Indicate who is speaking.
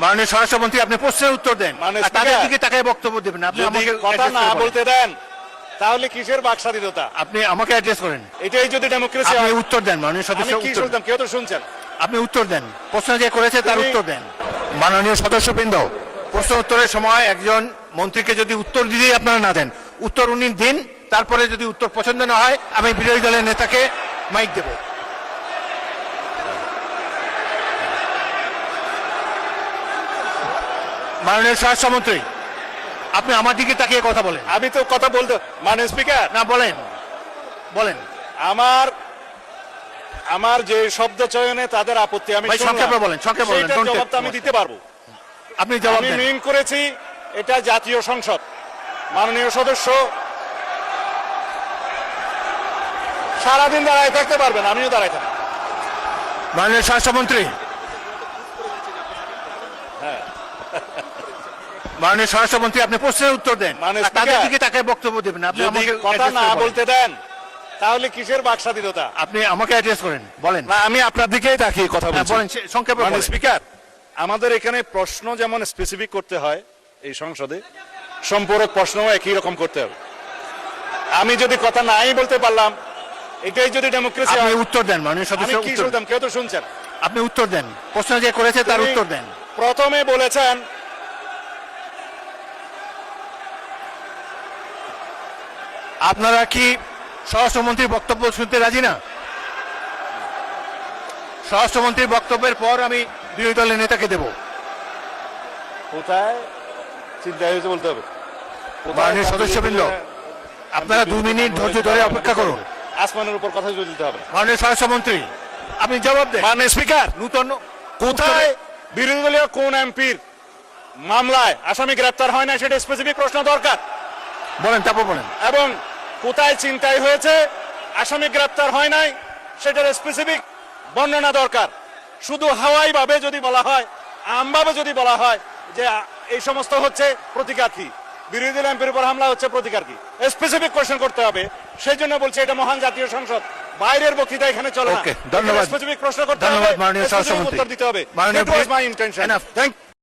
Speaker 1: মাননীয় স্বরাষ্ট্রমন্ত্রী, আপনি প্রশ্নের উত্তর দেন,
Speaker 2: মাননীয়
Speaker 1: আর তাদের
Speaker 2: স্পিকার,
Speaker 1: দিকে তাকায় বক্তব্য দেবেন। আপনি
Speaker 2: যদি
Speaker 1: আমাকে
Speaker 2: কথা
Speaker 1: address
Speaker 2: না
Speaker 1: করে বলেন।
Speaker 2: বলতে দেন তাহলে কিসের বাক স্বাধীনতা?
Speaker 1: আপনি আমাকে অ্যাড্রেস করেন।
Speaker 2: এটাই যদি ডেমোক্রেসি
Speaker 1: আপনি
Speaker 2: হয়।
Speaker 1: উত্তর দেন মাননীয়
Speaker 2: আমি
Speaker 1: সদস্য,
Speaker 2: কি
Speaker 1: উত্তর দেন।
Speaker 2: শুনতাম, কেউ তো শুনছেন।
Speaker 1: আপনি উত্তর দেন, প্রশ্ন যে করেছে তার
Speaker 2: তুমি-
Speaker 1: উত্তর দেন। মাননীয় সদস্যবৃন্দ, প্রশ্ন উত্তরের সময় একজন মন্ত্রীকে যদি উত্তর দিতেই আপনারা না দেন, উত্তর উনি দিন, তারপরে যদি উত্তর পছন্দ না হয় আমি বিরোধী দলের নেতাকে মাইক দেব। মাননীয় স্বরাষ্ট্রমন্ত্রী, আপনি আমার দিকে তাকিয়ে কথা বলেন।
Speaker 2: আমি তো কথা বলতে, মাননীয় স্পিকার,
Speaker 1: না, বলেন বলেন।
Speaker 2: আমার যে শব্দ চয়নে তাদের আপত্তি আমি
Speaker 1: ভাই,
Speaker 2: শুনলাম।
Speaker 1: সংক্ষেপে বলেন, সংক্ষেপে বলেন,
Speaker 2: সেইটার
Speaker 1: don't
Speaker 2: জবাব তো
Speaker 1: take
Speaker 2: আমি
Speaker 1: much.
Speaker 2: দিতে পারবো।
Speaker 1: আপনি জবাব
Speaker 2: আমি
Speaker 1: দেন।
Speaker 2: মিন করেছি এটা জাতীয় সংসদ। মাননীয় সদস্য সারাদিন দাঁড়ায় থাকতে পারবেন, আমিও দাঁড়ায় থাকবো।
Speaker 1: মাননীয় স্বরাষ্ট্রমন্ত্রী, মাননীয় স্বরাষ্ট্রমন্ত্রী, আপনি প্রশ্নের উত্তর দেন,
Speaker 2: মাননীয়
Speaker 1: আর তাদের
Speaker 2: স্পিকার,
Speaker 1: দিকে তাকায় বক্তব্য দেবেন। আপনি
Speaker 2: যদি
Speaker 1: আমাকে
Speaker 2: কথা
Speaker 1: address
Speaker 2: না
Speaker 1: করে বলেন।
Speaker 2: বলতে দেন তাহলে কিসের বাক স্বাধীনতা?
Speaker 1: আপনি আমাকে অ্যাড্রেস করেন, বলেন।
Speaker 2: না, আমি আপনার দিকেই তাকিয়ে কথা
Speaker 1: হ্যাঁ,
Speaker 2: বলছি।
Speaker 1: বলেন, সংক্ষেপে
Speaker 2: মাননীয়
Speaker 1: বলেন।
Speaker 2: স্পিকার, আমাদের এখানে প্রশ্ন যেমন স্পেসিফিক করতে হয় এই সংসদে, সম্পূরক প্রশ্নও একই রকম করতে হবে। আমি যদি কথা নাই বলতে পারলাম, এটাই যদি ডেমোক্রেসি
Speaker 1: আপনি
Speaker 2: হয়।
Speaker 1: উত্তর দেন মাননীয়
Speaker 2: আমি
Speaker 1: সদস্য,
Speaker 2: কি
Speaker 1: উত্তর দেন।
Speaker 2: শুনতাম, কেউ তো শুনছেন।
Speaker 1: আপনি উত্তর দেন, প্রশ্ন যে করেছে তার
Speaker 2: তুমি
Speaker 1: উত্তর দেন।
Speaker 2: প্রথমে বলেছেন
Speaker 1: আপনারা কি স্বরাষ্ট্রমন্ত্রীর বক্তব্য শুনতে রাজি না? স্বরাষ্ট্রমন্ত্রীর বক্তব্যের পর আমি বিরোধী দলের নেতাকে দেব।
Speaker 2: কোথায় চিন্তায় হয়েছে বলতে হবে।
Speaker 1: মাননীয় সদস্যবৃন্দ, আপনারা 2 মিনিট ধৈর্য ধরে অপেক্ষা করুন।
Speaker 2: আসমানের উপর কথা দিতে হবে।
Speaker 1: মাননীয় স্বরাষ্ট্রমন্ত্রী, আপনি জবাব দেন।
Speaker 2: মাননীয় স্পিকার,
Speaker 1: নূতন
Speaker 2: কোথায় বিরোধী দলীয় কোন এমপির মামলায় আসামি গ্রেপ্তার হয় না সেটা স্পেসিফিক প্রশ্ন দরকার।
Speaker 1: বলেন, তারপর বলেন।
Speaker 2: এবং কোথায় চিন্তাই হয়েছে আসামি গ্রেপ্তার হয় নাই সেটার স্পেসিফিক বর্ণনা দরকার। শুধু হাওয়াই ভাবে যদি বলা হয়, আমভাবে যদি বলা হয় যে এই সমস্ত হচ্ছে প্রতিকারী, বিরোধী দল এমপির উপর হামলা হচ্ছে প্রতিকারী, স্পেসিফিক কোশ্চেন করতে হবে। সেই জন্য বলছি এটা মহান জাতীয় সংসদ, বাইরের বক্তৃতা এখানে চলে না।
Speaker 1: ওকে, ধন্যবাদ।
Speaker 2: স্পেসিফিক প্রশ্ন করতে হবে,
Speaker 1: ধন্যবাদ মাননীয়
Speaker 2: স্পেসিফিক
Speaker 1: স্বরাষ্ট্রমন্ত্রী।
Speaker 2: উত্তর দিতে হবে।
Speaker 1: মাননীয়
Speaker 2: That was my intention.
Speaker 1: Enough.
Speaker 2: Thank